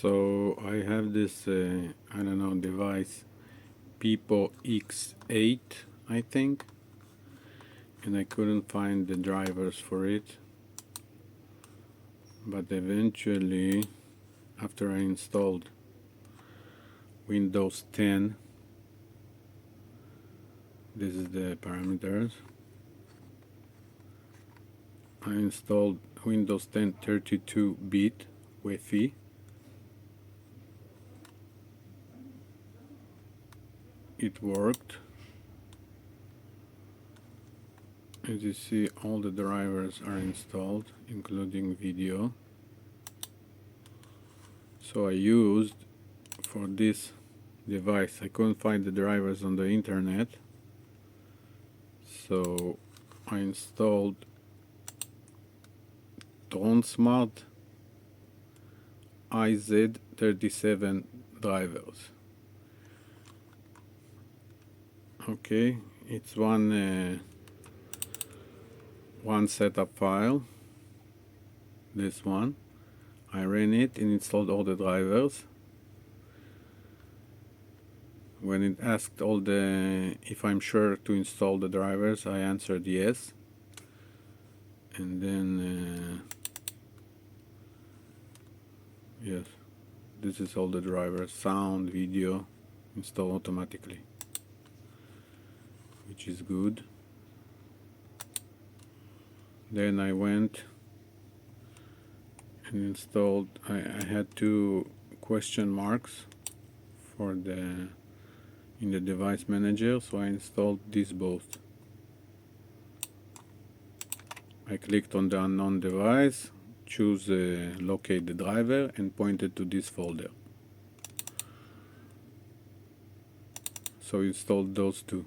So I have this I don't know device, PIPO X8 I think, and I couldn't find the drivers for it, but eventually after I installed Windows 10, this is the parameters, I installed Windows 10 32-bit UEFI. It worked. As you see, all the drivers are installed, including video. So I used, for this device, I couldn't find the drivers on the internet, so I installed Tronsmart IZ37 drivers. Okay, it's one setup file, this one. I ran it and installed all the drivers. When it asked if I'm sure to install the drivers, I answered yes. And then yes, this is all the drivers, sound, video, install automatically, which is good. Then I went and installed, I had two question marks for in the device manager, so I installed these both. I clicked on the unknown device, choose locate the driver, and pointed to this folder. So installed those two.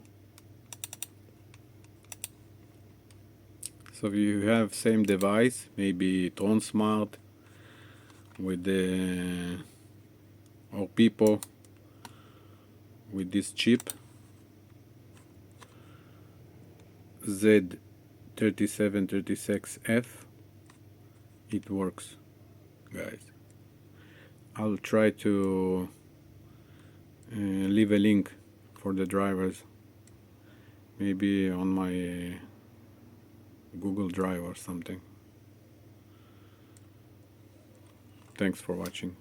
So if you have same device, maybe Tronsmart with the or PIPO with this chip z3736f, it works, guys. I'll try to leave a link for the drivers, maybe on my Google Drive or something. Thanks for watching.